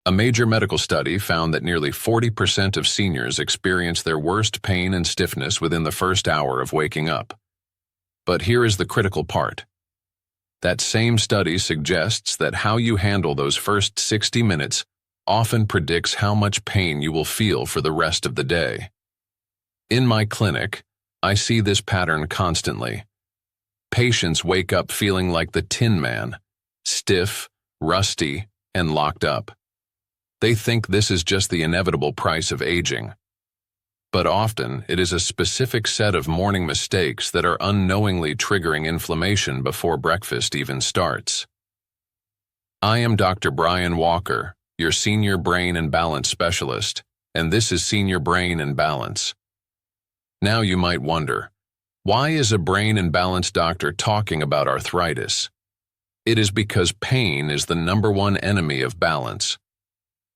A major medical study found that nearly 40% of seniors experience their worst pain and stiffness within the first hour of waking up. But here is the critical part. That same study suggests that how you handle those first 60 minutes often predicts how much pain you will feel for the rest of the day. In my clinic, I see this pattern constantly. Patients wake up feeling like the Tin Man, stiff, rusty, and locked up. They think this is just the inevitable price of aging. But often, it is a specific set of morning mistakes that are unknowingly triggering inflammation before breakfast even starts. I am Dr. Brian Walker, your Senior Brain and Balance Specialist, and this is Senior Brain and Balance. Now you might wonder, why is a brain and balance doctor talking about arthritis? It is because pain is the #1 enemy of balance.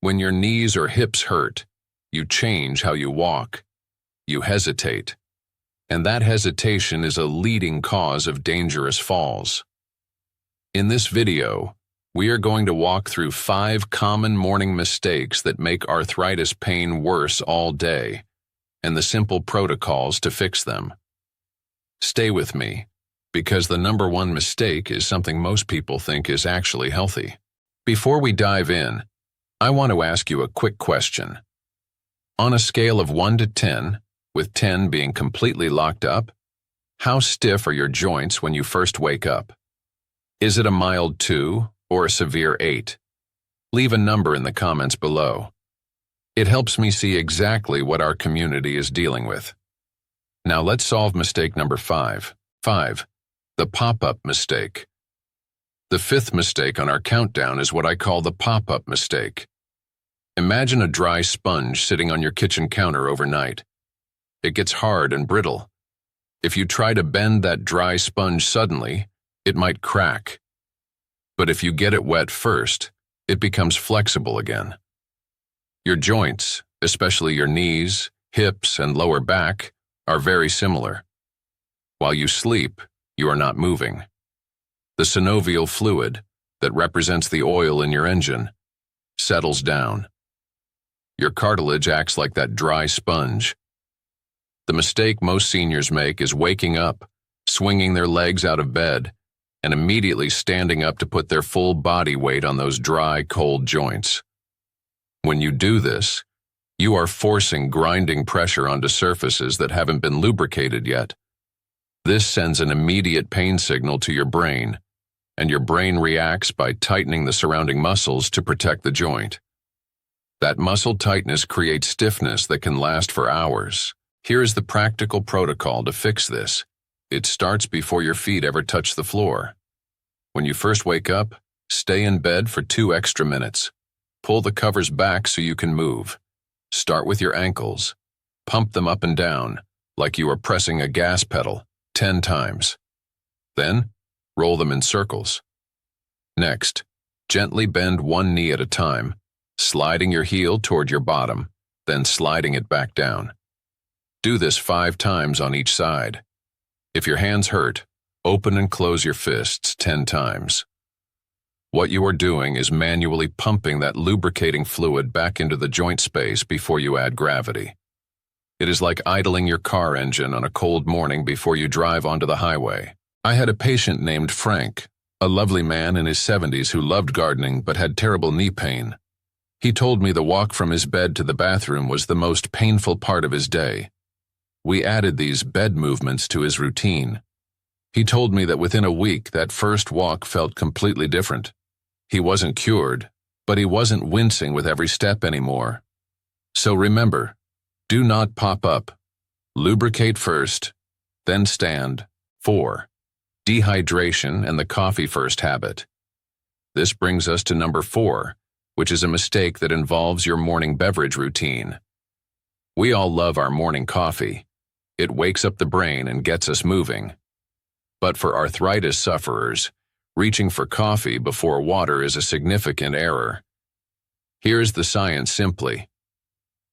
When your knees or hips hurt, you change how you walk. You hesitate. And that hesitation is a leading cause of dangerous falls. In this video, we are going to walk through 5 common morning mistakes that make arthritis pain worse all day, and the simple protocols to fix them. Stay with me, because the #1 mistake is something most people think is actually healthy. Before we dive in, I want to ask you a quick question. On a scale of 1 to 10, with 10 being completely locked up, how stiff are your joints when you first wake up? Is it a mild 2 or a severe 8? Leave a number in the comments below. It helps me see exactly what our community is dealing with. Now let's solve mistake number 5. 5. The pop-up mistake. The 5th mistake on our countdown is what I call the pop-up mistake. Imagine a dry sponge sitting on your kitchen counter overnight. It gets hard and brittle. If you try to bend that dry sponge suddenly, it might crack. But if you get it wet first, it becomes flexible again. Your joints, especially your knees, hips, and lower back, are very similar. While you sleep, you are not moving. The synovial fluid, that represents the oil in your engine, settles down. Your cartilage acts like that dry sponge. The mistake most seniors make is waking up, swinging their legs out of bed, and immediately standing up to put their full body weight on those dry, cold joints. When you do this, you are forcing grinding pressure onto surfaces that haven't been lubricated yet. This sends an immediate pain signal to your brain, and your brain reacts by tightening the surrounding muscles to protect the joint. That muscle tightness creates stiffness that can last for hours. Here is the practical protocol to fix this. It starts before your feet ever touch the floor. When you first wake up, stay in bed for 2 extra minutes. Pull the covers back so you can move. Start with your ankles. Pump them up and down, like you are pressing a gas pedal, 10 times. Then, roll them in circles. Next, gently bend one knee at a time, sliding your heel toward your bottom, then sliding it back down. Do this 5 times on each side. If your hands hurt, open and close your fists 10 times. What you are doing is manually pumping that lubricating fluid back into the joint space before you add gravity. It is like idling your car engine on a cold morning before you drive onto the highway. I had a patient named Frank, a lovely man in his 70s who loved gardening but had terrible knee pain. He told me the walk from his bed to the bathroom was the most painful part of his day. We added these bed movements to his routine. He told me that within a week that first walk felt completely different. He wasn't cured, but he wasn't wincing with every step anymore. So remember, do not pop up. Lubricate first, then stand. 4. Dehydration and the coffee first habit. This brings us to number 4, which is a mistake that involves your morning beverage routine. We all love our morning coffee. It wakes up the brain and gets us moving. But for arthritis sufferers, reaching for coffee before water is a significant error. Here's the science simply.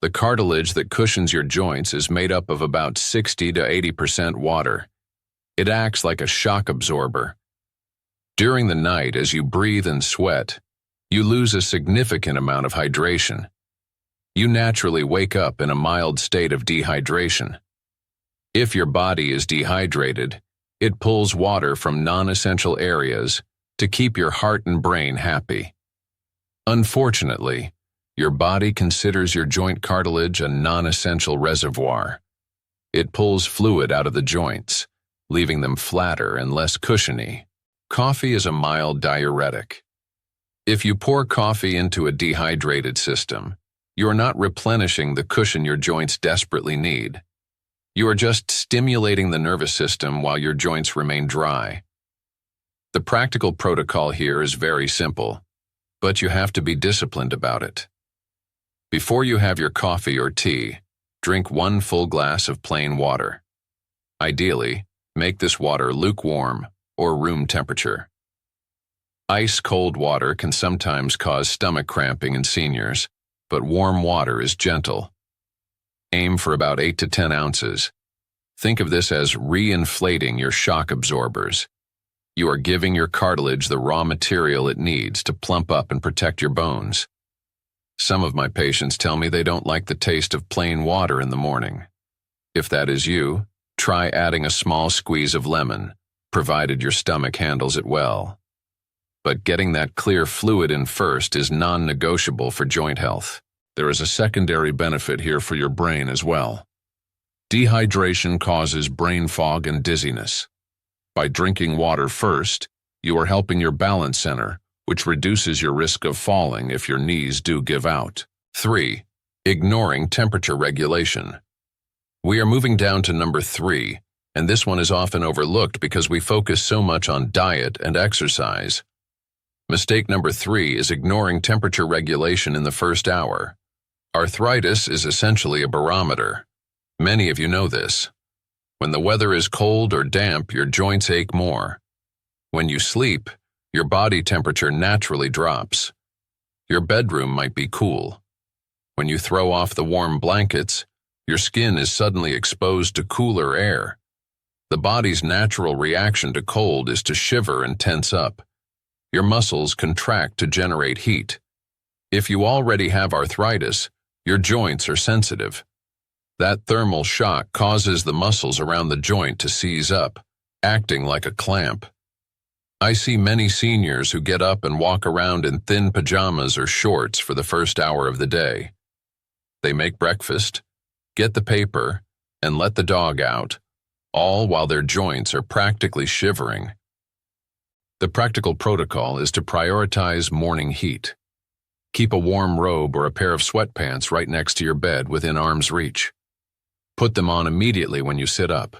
The cartilage that cushions your joints is made up of about 60 to 80% water. It acts like a shock absorber. During the night, as you breathe and sweat, You lose a significant amount of hydration. You naturally wake up in a mild state of dehydration. If your body is dehydrated, it pulls water from non-essential areas to keep your heart and brain happy. Unfortunately, your body considers your joint cartilage a non-essential reservoir. It pulls fluid out of the joints, leaving them flatter and less cushiony. Coffee is a mild diuretic. If you pour coffee into a dehydrated system, you are not replenishing the cushion your joints desperately need. You are just stimulating the nervous system while your joints remain dry. The practical protocol here is very simple, but you have to be disciplined about it. Before you have your coffee or tea, drink 1 full glass of plain water. Ideally, make this water lukewarm or room temperature. Ice-cold water can sometimes cause stomach cramping in seniors, but warm water is gentle. Aim for about 8 to 10 ounces. Think of this as re-inflating your shock absorbers. You are giving your cartilage the raw material it needs to plump up and protect your bones. Some of my patients tell me they don't like the taste of plain water in the morning. If that is you, try adding a small squeeze of lemon, provided your stomach handles it well. But getting that clear fluid in first is non-negotiable for joint health. There is a secondary benefit here for your brain as well. Dehydration causes brain fog and dizziness. By drinking water first, you are helping your balance center, which reduces your risk of falling if your knees do give out. 3. Ignoring temperature regulation. We are moving down to number 3, and this one is often overlooked because we focus so much on diet and exercise. Mistake number 3 is ignoring temperature regulation in the first hour. Arthritis is essentially a barometer. Many of you know this. When the weather is cold or damp, your joints ache more. When you sleep, your body temperature naturally drops. Your bedroom might be cool. When you throw off the warm blankets, your skin is suddenly exposed to cooler air. The body's natural reaction to cold is to shiver and tense up. Your muscles contract to generate heat. If you already have arthritis, your joints are sensitive. That thermal shock causes the muscles around the joint to seize up, acting like a clamp. I see many seniors who get up and walk around in thin pajamas or shorts for the first hour of the day. They make breakfast, get the paper, and let the dog out, all while their joints are practically shivering. The practical protocol is to prioritize morning heat. Keep a warm robe or a pair of sweatpants right next to your bed within arm's reach. Put them on immediately when you sit up.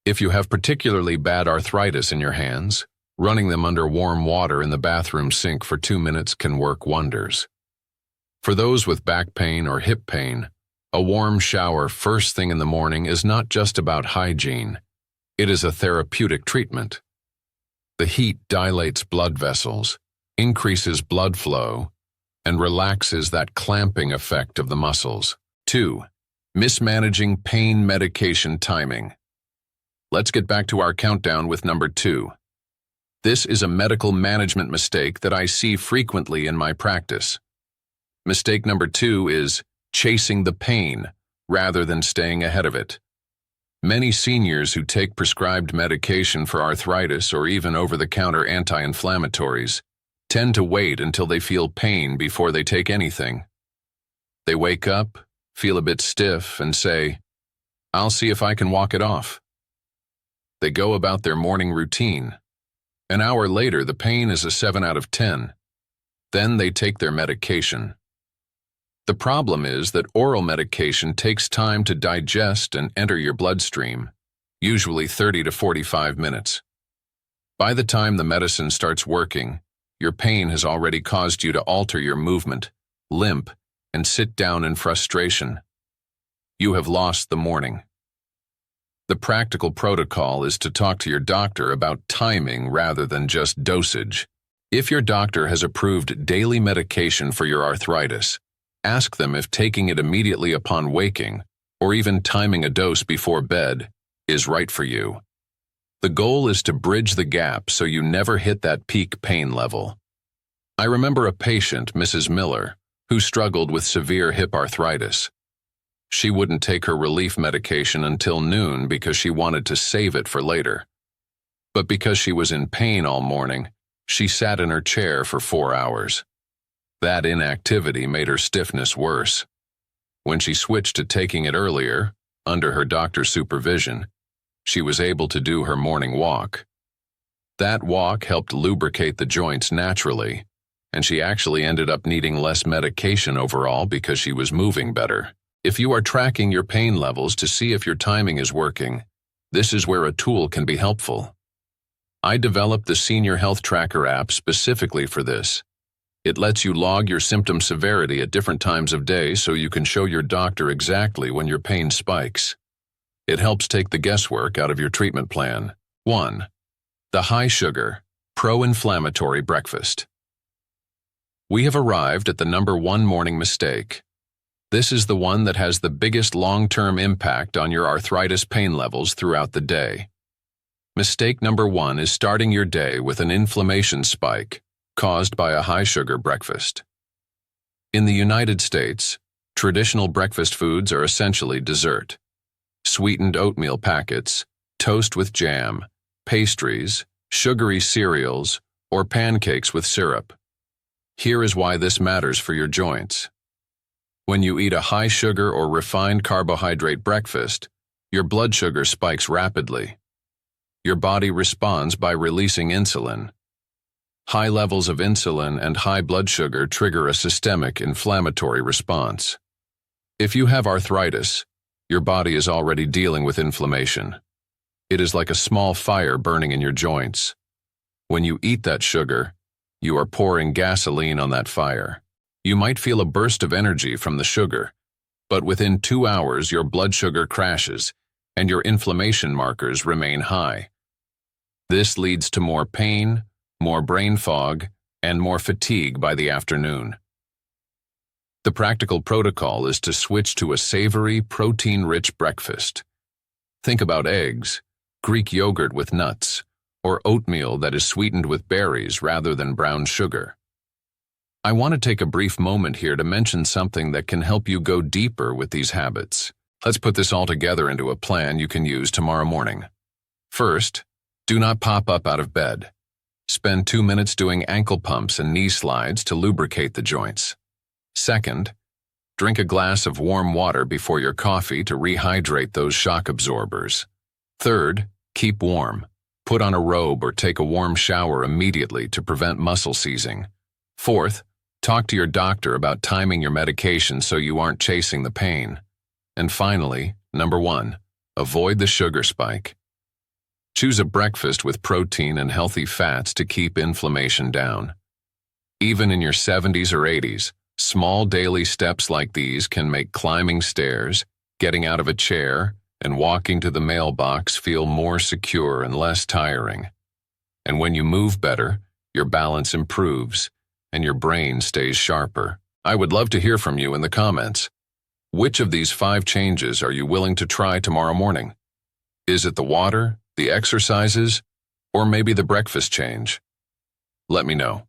If you have particularly bad arthritis in your hands, running them under warm water in the bathroom sink for 2 minutes can work wonders. For those with back pain or hip pain, a warm shower first thing in the morning is not just about hygiene. It is a therapeutic treatment. The heat dilates blood vessels, increases blood flow, and relaxes that clamping effect of the muscles. 2. Mismanaging pain medication timing. Let's get back to our countdown with number 2. This is a medical management mistake that I see frequently in my practice. Mistake number 2 is chasing the pain rather than staying ahead of it. Many seniors who take prescribed medication for arthritis or even over-the-counter anti-inflammatories tend to wait until they feel pain before they take anything. They wake up, feel a bit stiff, and say, "I'll see if I can walk it off." They go about their morning routine. An hour later, the pain is a 7 out of 10. Then they take their medication. The problem is that oral medication takes time to digest and enter your bloodstream, usually 30 to 45 minutes. By the time the medicine starts working, your pain has already caused you to alter your movement, limp, and sit down in frustration. You have lost the morning. The practical protocol is to talk to your doctor about timing rather than just dosage. If your doctor has approved daily medication for your arthritis, ask them if taking it immediately upon waking, or even timing a dose before bed, is right for you. The goal is to bridge the gap so you never hit that peak pain level. I remember a patient, Mrs. Miller, who struggled with severe hip arthritis. She wouldn't take her relief medication until noon because she wanted to save it for later. But because she was in pain all morning, she sat in her chair for 4 hours. That inactivity made her stiffness worse. When she switched to taking it earlier, under her doctor's supervision, she was able to do her morning walk. That walk helped lubricate the joints naturally, and she actually ended up needing less medication overall because she was moving better. If you are tracking your pain levels to see if your timing is working, this is where a tool can be helpful. I developed the Senior Health Tracker app specifically for this. It lets you log your symptom severity at different times of day so you can show your doctor exactly when your pain spikes. It helps take the guesswork out of your treatment plan. 1. The high sugar, pro-inflammatory breakfast. We have arrived at the number 1 morning mistake. This is the one that has the biggest long-term impact on your arthritis pain levels throughout the day. Mistake number 1 is starting your day with an inflammation spike caused by a high-sugar breakfast. In the United States, traditional breakfast foods are essentially dessert. Sweetened oatmeal packets, toast with jam, pastries, sugary cereals, or pancakes with syrup. Here is why this matters for your joints. When you eat a high-sugar or refined carbohydrate breakfast, your blood sugar spikes rapidly. Your body responds by releasing insulin. High levels of insulin and high blood sugar trigger a systemic inflammatory response. If you have arthritis, your body is already dealing with inflammation. It is like a small fire burning in your joints. When you eat that sugar, you are pouring gasoline on that fire. You might feel a burst of energy from the sugar, but within 2 hours your blood sugar crashes and your inflammation markers remain high. This leads to more pain, more brain fog, and more fatigue by the afternoon. The practical protocol is to switch to a savory, protein-rich breakfast. Think about eggs, Greek yogurt with nuts, or oatmeal that is sweetened with berries rather than brown sugar. I want to take a brief moment here to mention something that can help you go deeper with these habits. Let's put this all together into a plan you can use tomorrow morning. First, do not pop up out of bed. Spend 2 minutes doing ankle pumps and knee slides to lubricate the joints. Second, drink a glass of warm water before your coffee to rehydrate those shock absorbers. Third, keep warm. Put on a robe or take a warm shower immediately to prevent muscle seizing. Fourth, talk to your doctor about timing your medication so you aren't chasing the pain. And finally, number 1, avoid the sugar spike. Choose a breakfast with protein and healthy fats to keep inflammation down. Even in your 70s or 80s, small daily steps like these can make climbing stairs, getting out of a chair, and walking to the mailbox feel more secure and less tiring. And when you move better, your balance improves, and your brain stays sharper. I would love to hear from you in the comments. Which of these 5 changes are you willing to try tomorrow morning? Is it the water, the exercises, or maybe the breakfast change? Let me know.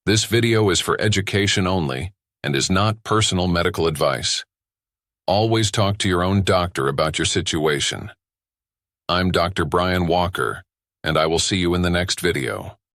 This video is for education only and is not personal medical advice. Always talk to your own doctor about your situation. I'm Dr. Brian Walker, and I will see you in the next video.